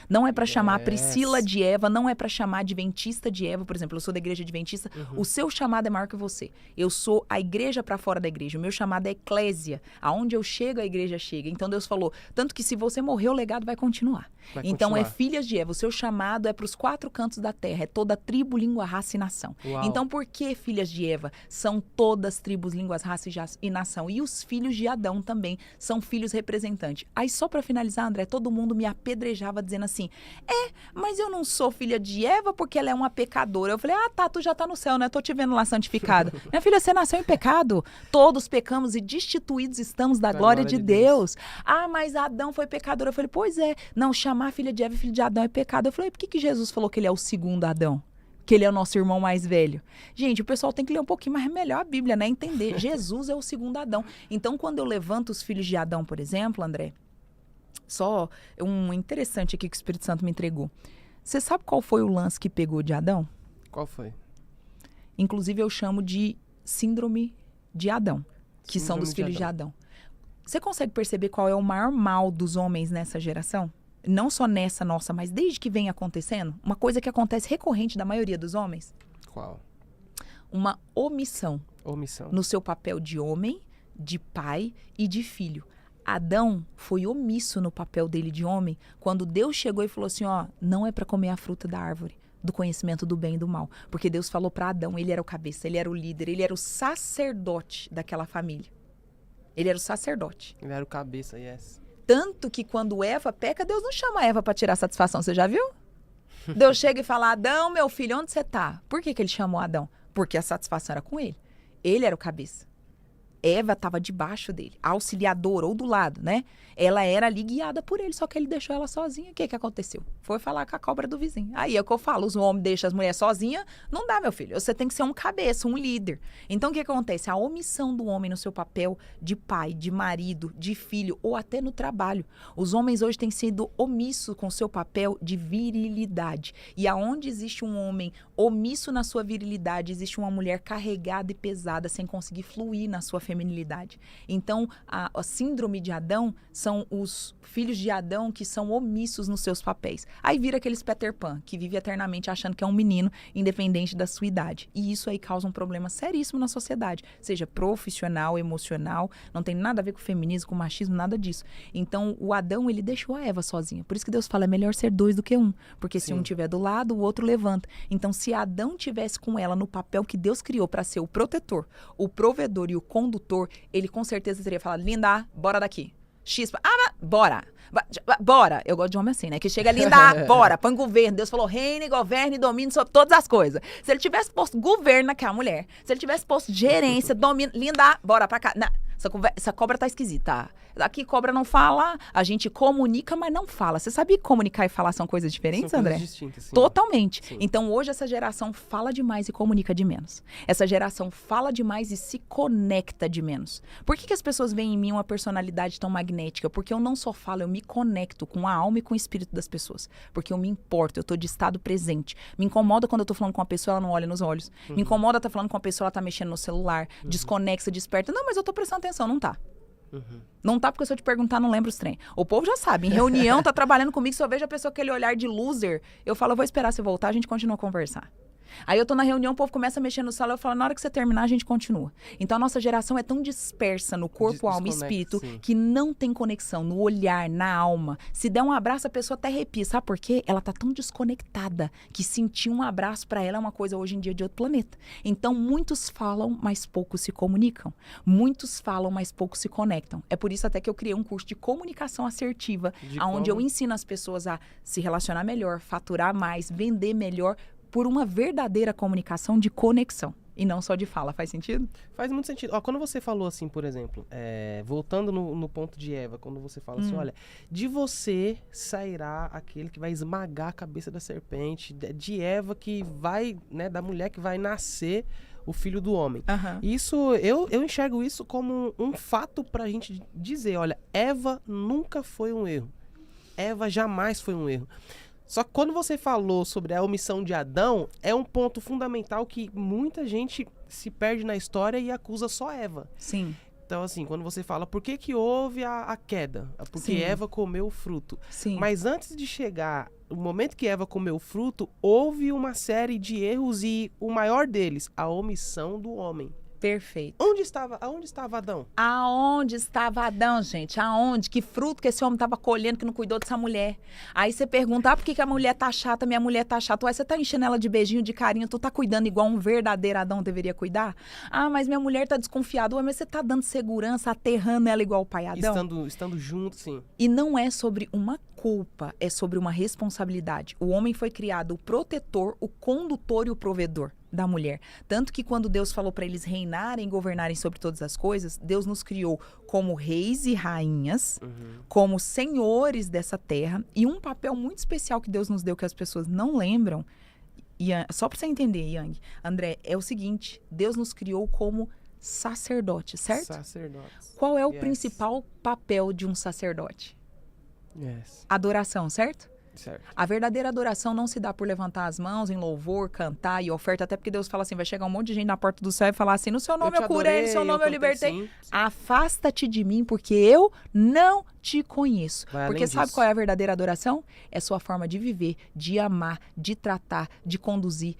Não é para chamar a Priscila de Eva, não é para chamar a adventista de Eva, por exemplo, eu sou da igreja adventista, o seu chamado é maior que você. Eu sou a igreja para fora da igreja, o meu chamado é eclésia, aonde eu chego a igreja chega. Então Deus falou, tanto que se você morrer o legado vai continuar. Então é filhas de Eva, o seu chamado é para os 4 cantos da terra, é toda tribo, língua, raça e nação. Uau. Então por que filhas de Eva? São todas tribos, línguas, raça e nação. E os filhos de Adão também são filhos representantes. Aí só para finalizar, André, todo mundo me apedrejava dizendo assim, mas eu não sou filha de Eva porque ela é uma pecadora. Eu falei, tá, tu já tá no céu, né? Tô te vendo lá santificada. Minha filha, você nasceu em pecado. Todos pecamos e destituídos estamos da glória de Deus. Mas Adão foi pecador. Eu falei, pois é. Não, chamar filha de Eva e filho de Adão é pecado. Eu falei, por que Jesus falou que ele é o segundo Adão? Que ele é o nosso irmão mais velho. Gente, o pessoal tem que ler um pouquinho mais melhor a Bíblia, né? Entender. Jesus é o segundo Adão. Então, quando eu levanto os filhos de Adão, por exemplo, André, só um interessante aqui que o Espírito Santo me entregou. Você sabe qual foi o lance que pegou de Adão? Qual foi? Inclusive, eu chamo de síndrome de Adão, que são dos filhos de Adão. Você consegue perceber qual é o maior mal dos homens nessa geração? Não só nessa nossa, mas desde que vem acontecendo, uma coisa que acontece recorrente da maioria dos homens. Qual? Uma omissão. Omissão. No seu papel de homem, de pai e de filho. Adão foi omisso no papel dele de homem quando Deus chegou e falou assim, não é para comer a fruta da árvore do conhecimento do bem e do mal. Porque Deus falou para Adão, ele era o cabeça, ele era o líder, ele era o sacerdote daquela família. Ele era o sacerdote. Ele era o cabeça, yes. Tanto que quando Eva peca, Deus não chama Eva para tirar satisfação. Você já viu? Deus chega e fala, Adão, meu filho, onde você tá? Por que ele chamou Adão? Porque a satisfação era com ele. Ele era o cabeça. Eva estava debaixo dele, auxiliadora ou do lado, né? Ela era ali guiada por ele, só que ele deixou ela sozinha. O que aconteceu? Foi falar com a cobra do vizinho. Aí é o que eu falo, os homens deixam as mulheres sozinhas, não dá, meu filho. Você tem que ser um cabeça, um líder. Então o que acontece? A omissão do homem no seu papel de pai, de marido, de filho ou até no trabalho. Os homens hoje têm sido omissos com o seu papel de virilidade. E aonde existe um homem omisso na sua virilidade, existe uma mulher carregada e pesada sem conseguir fluir na sua feminilidade. Então, a síndrome de Adão são os filhos de Adão que são omissos nos seus papéis. Aí vira aqueles Peter Pan, que vive eternamente achando que é um menino, independente da sua idade. E isso aí causa um problema seríssimo na sociedade, seja profissional, emocional, não tem nada a ver com feminismo, com machismo, nada disso. Então, o Adão, ele deixou a Eva sozinha. Por isso que Deus fala, é melhor ser 2 do que 1, porque se um estiver do lado, o outro levanta. Então, se Adão tivesse com ela no papel que Deus criou para ser o protetor, o provedor e o condutor, ele com certeza teria falado, linda, bora daqui. Chispa, bora. Bora. Eu gosto de homem assim, né? Que chega, linda, bora, põe governo. Deus falou, reine, governe e domine sobre todas as coisas. Se ele tivesse posto governo naquela mulher, se ele tivesse posto gerência, domínio, linda, bora pra cá. Não, essa cobra tá esquisita. Aqui cobra não fala, a gente comunica, mas não fala. Você sabia que comunicar e falar são coisas diferentes, são André? Coisas distintas, sim. Totalmente. Sim. Então hoje essa geração fala demais e comunica de menos. Essa geração fala demais e se conecta de menos. Por que as pessoas veem em mim uma personalidade tão magnética? Porque eu não só falo, eu me conecto com a alma e com o espírito das pessoas. Porque eu me importo, eu tô de estado presente. Me incomoda quando eu tô falando com uma pessoa, ela não olha nos olhos. Me incomoda tá falando com uma pessoa, ela tá mexendo no celular, desconexa, desperta. Não, mas eu tô prestando atenção, não tá. Não tá, porque se eu te perguntar, não lembro os trem. O povo já sabe, em reunião, tá trabalhando comigo, se eu vejo a pessoa com aquele olhar de loser, eu falo, eu vou esperar você voltar, a gente continua a conversar. Aí eu tô na reunião, o povo começa a mexer no celular, eu falo, na hora que você terminar, a gente continua. Então a nossa geração é tão dispersa no corpo, alma e espírito, sim. que não tem conexão no olhar, na alma. Se der um abraço, a pessoa até arrepia. Sabe por quê? Ela tá tão desconectada que sentir um abraço pra ela é uma coisa hoje em dia de outro planeta. Então muitos falam, mas poucos se comunicam. Muitos falam, mas poucos se conectam. É por isso até que eu criei um curso de comunicação assertiva, onde eu ensino as pessoas a se relacionar melhor, faturar mais, vender melhor, por uma verdadeira comunicação de conexão. E não só de fala. Faz sentido? Faz muito sentido. Ó, quando você falou assim, por exemplo, voltando no ponto de Eva, quando você fala assim, olha, de você sairá aquele que vai esmagar a cabeça da serpente, de Eva que vai, né, da mulher que vai nascer o filho do homem. Isso, eu enxergo isso como um fato pra gente dizer, olha, Eva nunca foi um erro. Eva jamais foi um erro. Só que quando você falou sobre a omissão de Adão, é um ponto fundamental que muita gente se perde na história e acusa só Eva. Sim. Então, assim, quando você fala, por que que houve a queda? Porque Sim. Eva comeu o fruto. Sim. Mas antes de chegar o momento que Eva comeu o fruto, houve uma série de erros e o maior deles, a omissão do homem. Perfeito. Aonde estava Adão? Aonde estava Adão, gente? Aonde? Que fruto que esse homem estava colhendo que não cuidou dessa mulher? Aí você pergunta, por que a mulher tá chata? Minha mulher tá chata. Ué, você tá enchendo ela de beijinho, de carinho, tu tá cuidando igual um verdadeiro Adão deveria cuidar? Ah, mas minha mulher tá desconfiada. Ué, mas você tá dando segurança, aterrando ela igual o pai Adão? Estando junto, sim. E não é sobre uma culpa, é sobre uma responsabilidade. O homem foi criado o protetor, o condutor e o provedor da mulher. Tanto que quando Deus falou para eles reinarem, governarem sobre todas as coisas, Deus nos criou como reis e rainhas, como senhores dessa terra, e um papel muito especial que Deus nos deu que as pessoas não lembram, só para você entender, Yang, André, é o seguinte, Deus nos criou como sacerdotes, certo? Sacerdotes. Qual é o principal papel de um sacerdote? Yes. Adoração, certo? Certo. A verdadeira adoração não se dá por levantar as mãos em louvor, cantar e oferta, até porque Deus fala assim, vai chegar um monte de gente na porta do céu e falar assim, no seu nome eu curei, no seu nome eu libertei. Sim. Afasta-te de mim, porque eu não te conheço. Vai Porque além sabe disso. qual é a verdadeira adoração? É sua forma de viver, de amar, de tratar, de conduzir.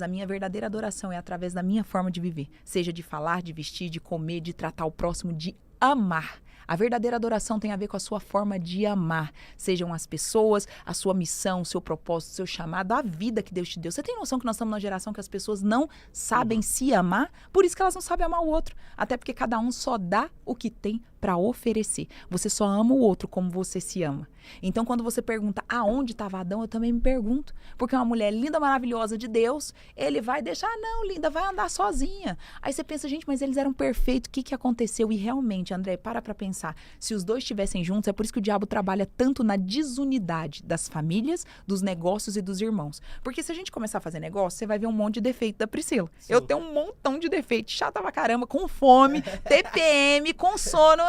A minha verdadeira adoração é através da minha forma de viver. Seja de falar, de vestir, de comer, de tratar o próximo, de amar. A verdadeira adoração tem a ver com a sua forma de amar. Sejam as pessoas, a sua missão, o seu propósito, o seu chamado, a vida que Deus te deu. Você tem noção que nós estamos numa geração que as pessoas não sabem se amar? Por isso que elas não sabem amar o outro. Até porque cada um só dá o que tem para oferecer. Você só ama o outro como você se ama. Então, quando você pergunta aonde estava Adão, eu também me pergunto. Porque uma mulher linda, maravilhosa de Deus, ele vai deixar, não, linda, vai andar sozinha. Aí você pensa, gente, mas eles eram perfeitos, o que aconteceu? E realmente, André, para pensar. Se os dois estivessem juntos, é por isso que o diabo trabalha tanto na desunidade das famílias, dos negócios e dos irmãos. Porque se a gente começar a fazer negócio, você vai ver um monte de defeito da Priscila. Sim. Eu tenho um montão de defeito, chata pra caramba, com fome, TPM, com sono,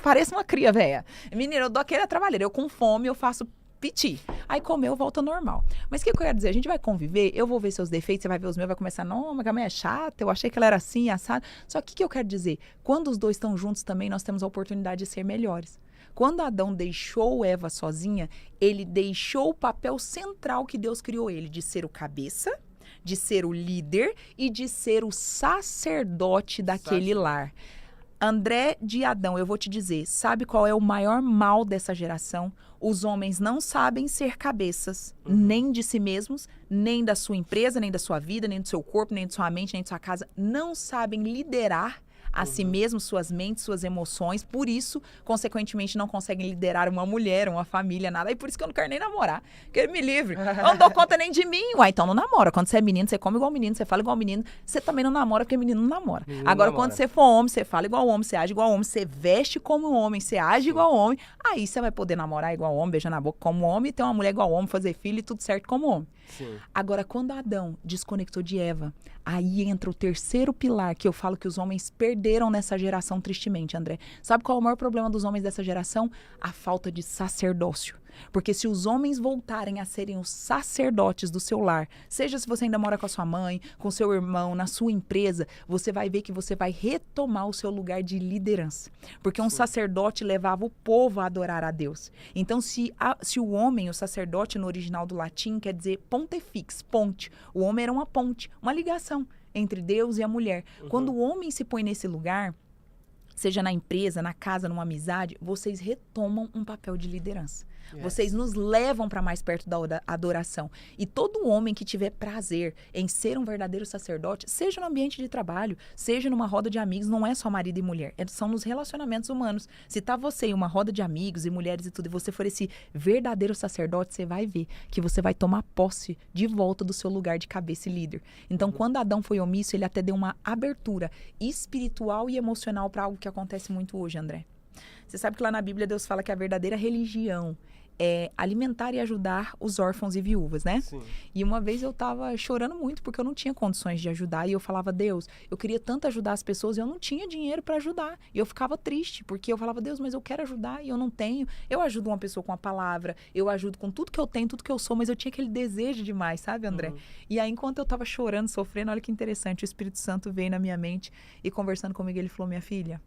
parece uma cria, véia. Menina, eu dou aquele trabalheiro, eu com fome, eu faço piti. Aí comeu, volta ao normal. Mas o que eu quero dizer? A gente vai conviver, eu vou ver seus defeitos, você vai ver os meus, vai começar, não, mas a minha é chata, eu achei que ela era assim, assado. Só que o que eu quero dizer? Quando os dois estão juntos também, nós temos a oportunidade de ser melhores. Quando Adão deixou Eva sozinha, ele deixou o papel central que Deus criou ele, de ser o cabeça, de ser o líder e de ser o sacerdote daquele lar. André de Adão, eu vou te dizer, sabe qual é o maior mal dessa geração? Os homens não sabem ser cabeças, nem de si mesmos, nem da sua empresa, nem da sua vida, nem do seu corpo, nem de sua mente, nem de sua casa. Não sabem liderar a si mesmos, suas mentes, suas emoções. Por isso, consequentemente, não conseguem liderar uma mulher, uma família, nada. E por isso que eu não quero nem namorar. Porque me livre. Eu não dou conta nem de mim. Uai, então não namora. Quando você é menino, você come igual menino, você fala igual menino. Você também não namora, porque menino não namora. Menino Agora, namora. quando você for homem, você fala igual homem, você age igual homem, você veste como homem, você age igual homem. Aí você vai poder namorar igual homem, beijar na boca como homem, ter uma mulher igual homem, fazer filho e tudo certo como homem. Sim. Agora, quando Adão desconectou de Eva, aí entra o terceiro pilar que eu falo que os homens perderam nessa geração tristemente, André. Sabe qual é o maior problema dos homens dessa geração? A falta de sacerdócio. Porque se os homens voltarem a serem os sacerdotes do seu lar, seja se você ainda mora com a sua mãe, com seu irmão, na sua empresa, você vai ver que você vai retomar o seu lugar de liderança. Porque um sacerdote levava o povo a adorar a Deus. Então, se o homem, o sacerdote no original do latim, quer dizer pontifex, ponte. O homem era uma ponte, uma ligação entre Deus e a mulher. Quando o homem se põe nesse lugar, seja na empresa, na casa, numa amizade, vocês retomam um papel de liderança. Yes. Vocês nos levam para mais perto da adoração. E todo homem que tiver prazer em ser um verdadeiro sacerdote, seja no ambiente de trabalho, seja numa roda de amigos, não é só marido e mulher, são nos relacionamentos humanos. Se tá você em uma roda de amigos e mulheres e tudo, e você for esse verdadeiro sacerdote, você vai ver que você vai tomar posse de volta do seu lugar de cabeça e líder. Então, quando Adão foi omisso, ele até deu uma abertura espiritual e emocional para algo que acontece muito hoje, André. Você sabe que lá na Bíblia Deus fala que a verdadeira religião alimentar e ajudar os órfãos e viúvas, né? Sim. E uma vez eu tava chorando muito porque eu não tinha condições de ajudar. E eu falava, Deus, eu queria tanto ajudar as pessoas e eu não tinha dinheiro para ajudar. E eu ficava triste porque eu falava, Deus, mas eu quero ajudar e eu não tenho. Eu ajudo uma pessoa com a palavra, eu ajudo com tudo que eu tenho, tudo que eu sou, mas eu tinha aquele desejo demais, sabe, André? E aí, enquanto eu tava chorando, sofrendo, olha que interessante, o Espírito Santo veio na minha mente e conversando comigo, ele falou, minha filha,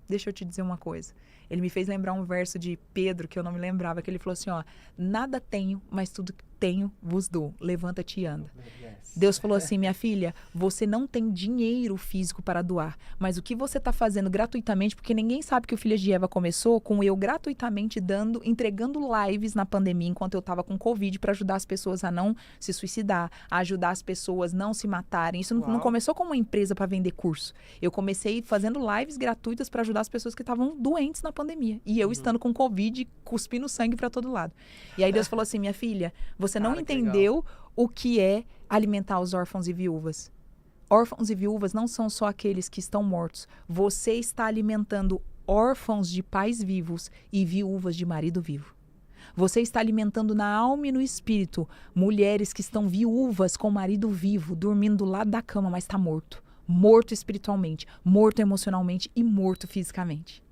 deixa eu te dizer uma coisa. Ele me fez lembrar um verso de Pedro, que eu não me lembrava, que ele falou assim, ó, nada tenho, mas tudo que tenho vos dou. Levanta-te e anda. Yes. Deus falou assim, minha filha, você não tem dinheiro físico para doar, mas o que você está fazendo gratuitamente, porque ninguém sabe que o Filhas de Eva começou com eu gratuitamente entregando lives na pandemia, enquanto eu estava com Covid, para ajudar as pessoas a não se suicidar, a ajudar as pessoas a não se matarem. Isso não começou como uma empresa para vender curso. Eu comecei fazendo lives gratuitas para ajudar as pessoas que estavam doentes na pandemia. E eu estando com Covid, cuspindo sangue para todo lado. E aí Deus falou assim, minha filha, você não entendeu o que é alimentar os órfãos e viúvas. Órfãos e viúvas não são só aqueles que estão mortos. Você está alimentando órfãos de pais vivos e viúvas de marido vivo. Você está alimentando na alma e no espírito mulheres que estão viúvas com marido vivo, dormindo do lado da cama, mas está morto. Morto espiritualmente, morto emocionalmente e morto fisicamente.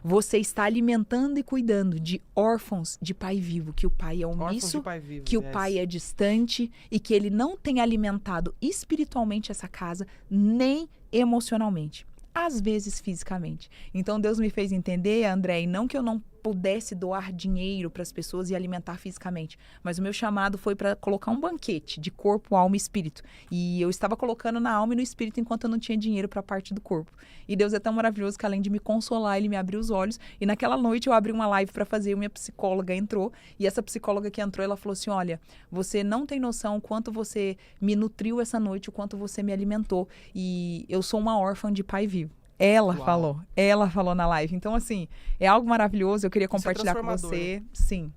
Você está alimentando e cuidando de órfãos de pai vivo, que o pai é omisso, que o pai é distante e que ele não tem alimentado espiritualmente essa casa, nem emocionalmente. Às vezes fisicamente. Então Deus me fez entender, André, e não que eu não pudesse doar dinheiro para as pessoas e alimentar fisicamente, mas o meu chamado foi para colocar um banquete de corpo, alma e espírito. E eu estava colocando na alma e no espírito enquanto eu não tinha dinheiro para a parte do corpo. E Deus é tão maravilhoso que além de me consolar, ele me abriu os olhos. E naquela noite eu abri uma live para fazer, e minha psicóloga entrou. E essa psicóloga que entrou, ela falou assim, olha, você não tem noção o quanto você me nutriu essa noite, o quanto você me alimentou. E eu sou uma órfã de pai vivo. Ela falou na live. Então, assim, é algo maravilhoso, eu queria compartilhar com você. Sim.